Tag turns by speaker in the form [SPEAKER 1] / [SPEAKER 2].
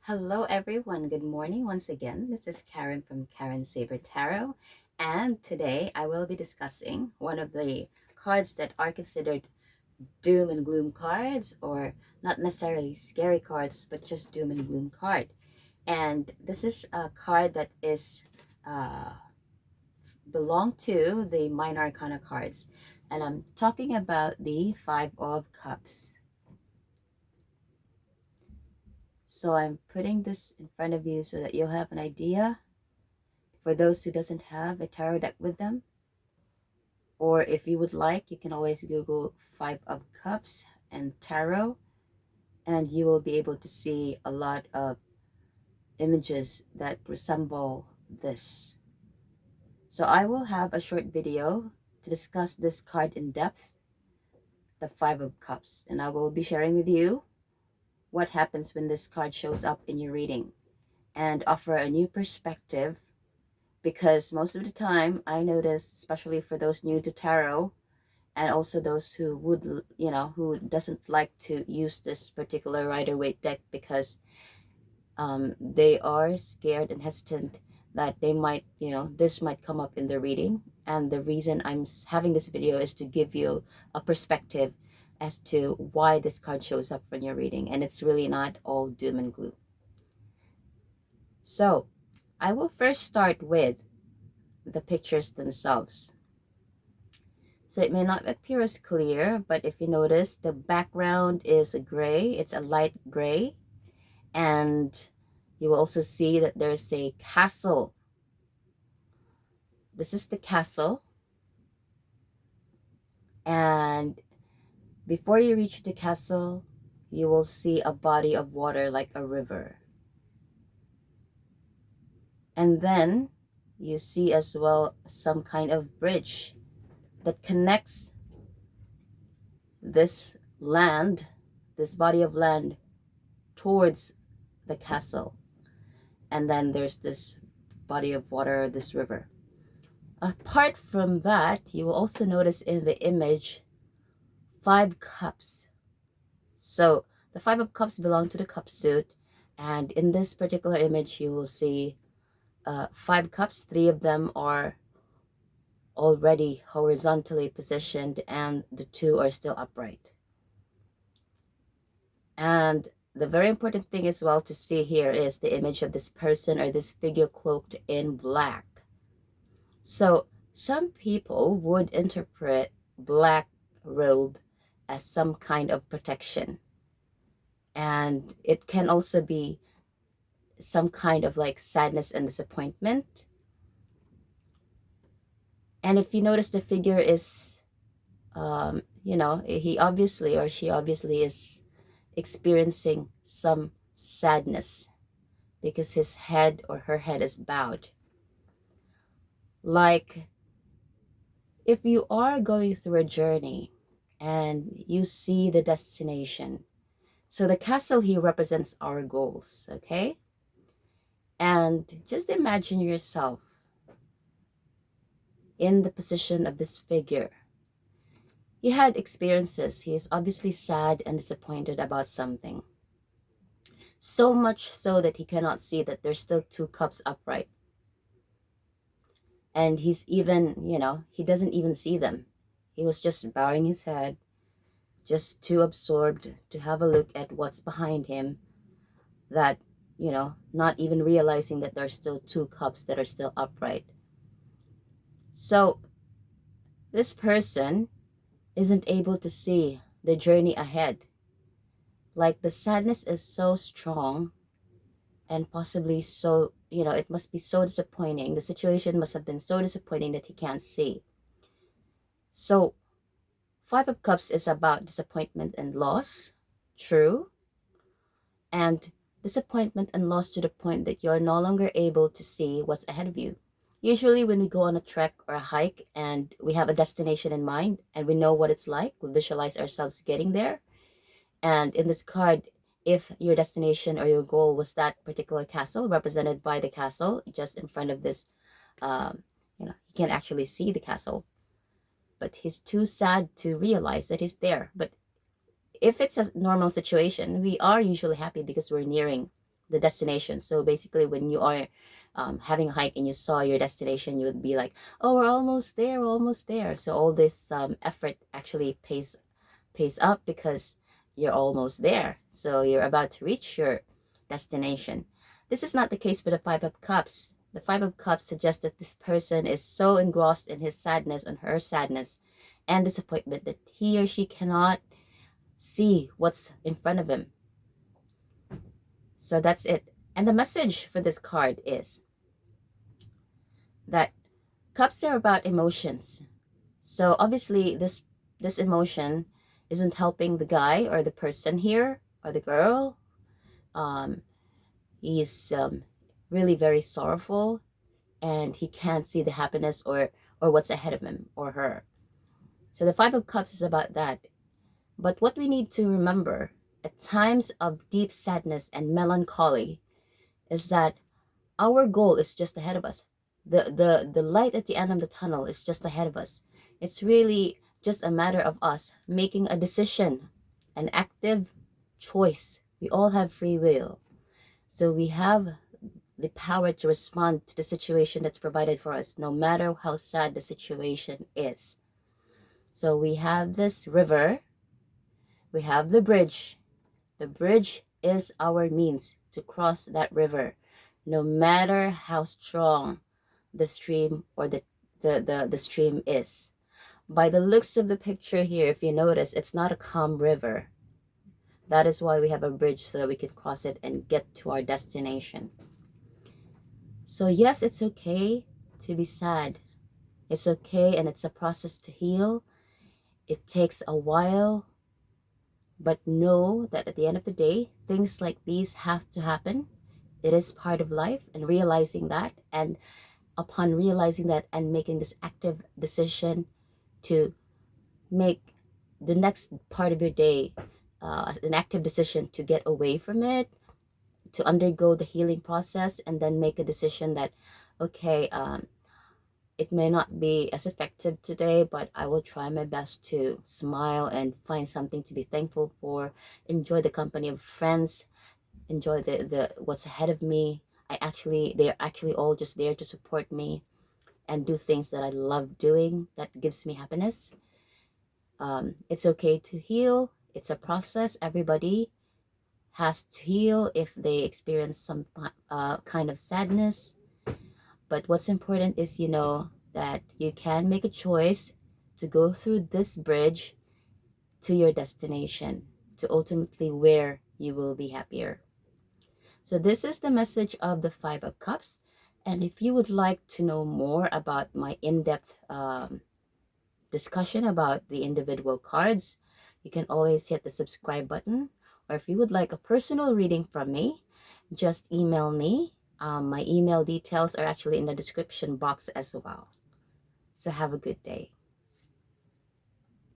[SPEAKER 1] Hello, everyone. Good morning once again. This is Karen from Karen Saber Tarot, and today I will be discussing one of the cards that are considered doom and gloom cards, or not necessarily scary cards, but just doom and gloom card. And this is a card that is uh, belong to the minor arcana cards, and I'm talking about the Five of Cups. So I'm putting this in front of you so that you'll have an idea for those who doesn't have a tarot deck with them. Or if you would like, you can always Google Five of Cups and tarot, and you will be able to see a lot of images that resemble this. So I will have a short video to discuss this card in depth, the Five of Cups, and I will be sharing with you what happens when this card shows up in your reading and offer a new perspective, because most of the time I notice, especially for those new to tarot and also those who would, who doesn't like to use this particular Rider-Waite deck because they are scared and hesitant that they might, this might come up in their reading. And the reason I'm having this video is to give you a perspective as to why this card shows up in your reading. And it's really not all doom and gloom. So I will first start with the pictures themselves. So it may not appear as clear, but if you notice, the background is a gray. It's a light gray. And you will also see that there's a castle. This is the castle. And before you reach the castle, you will see a body of water like a river. And then you see as well some kind of bridge that connects this land, this body of land, towards the castle. And then there's this body of water, this river. Apart from that, you will also notice in the image 5 cups. So the 5 of cups belong to the cup suit, and in this particular image you will see 5 cups. 3 of them are already horizontally positioned and the 2 are still upright. And the very important thing as well to see here is the image of this person or this figure cloaked in black. So some people would interpret black robe as some kind of protection. And it can also be some kind of like sadness and disappointment. And if you notice, the figure is, he obviously or she obviously is experiencing some sadness because his head or her head is bowed. Like if you are going through a journey and you see the destination. So the castle here represents our goals, okay? And just imagine yourself in the position of this figure. He had experiences. He is obviously sad and disappointed about something. So much so that he cannot see that there's still 2 cups upright. And he's even, he doesn't even see them. He was just bowing his head, just too absorbed to have a look at what's behind him, that, not even realizing that there's still 2 cups that are still upright. So this person isn't able to see the journey ahead. Like the sadness is so strong and possibly so, it must be so disappointing. The situation must have been so disappointing that he can't see. So 5 of Cups is about disappointment and loss, true. And disappointment and loss to the point that you're no longer able to see what's ahead of you. Usually when we go on a trek or a hike and we have a destination in mind and we know what it's like, we visualize ourselves getting there. And in this card, if your destination or your goal was that particular castle, represented by the castle just in front of this, he can't actually see the castle, but he's too sad to realize that he's there. But if it's a normal situation, we are usually happy because we're nearing the destination. So basically, when you are having a hike and you saw your destination, you would be like, oh, we're almost there, we're almost there. So all this effort actually pays up because you're almost there. So you're about to reach your destination. This is not the case for the Five of Cups. The Five of Cups suggests that this person is so engrossed in his sadness, and her sadness and disappointment, that he or she cannot see what's in front of him. So that's it. And the message for this card is that cups are about emotions. So obviously this emotion isn't helping the guy or the person here or the girl. He's really very sorrowful, and he can't see the happiness or what's ahead of him or her. So the Five of Cups is about that. But what we need to remember at times of deep sadness and melancholy is that our goal is just ahead of us. The light at the end of the tunnel is just ahead of us. It's really just a matter of us making a decision, an active choice. We all have free will. So we have the power to respond to the situation that's provided for us, no matter how sad the situation is. So we have this river, we have the bridge. The bridge is our means to cross that river, no matter how strong the stream or the stream is. By the looks of the picture here, if you notice, it's not a calm river. That is why we have a bridge, so that we can cross it and get to our destination. So yes, it's okay to be sad. It's okay, and it's a process to heal. It takes a while, but know that at the end of the day, things like these have to happen. It is part of life, and realizing that, and upon realizing that and making this active decision to make the next part of your day an active decision to get away from it, to undergo the healing process, and then make a decision that, okay, it may not be as effective today, but I will try my best to smile and find something to be thankful for, enjoy the company of friends, enjoy the what's ahead of me. They're actually all just there to support me and do things that I love doing, that gives me happiness. It's okay to heal. It's a process. Everybody has to heal if they experience some kind of sadness. But what's important is, that you can make a choice to go through this bridge to your destination, to ultimately where you will be happier. So this is the message of the Five of Cups. And if you would like to know more about my in-depth discussion about the individual cards, you can always hit the subscribe button. Or if you would like a personal reading from me, just email me. My email details are actually in the description box as well. So have a good day.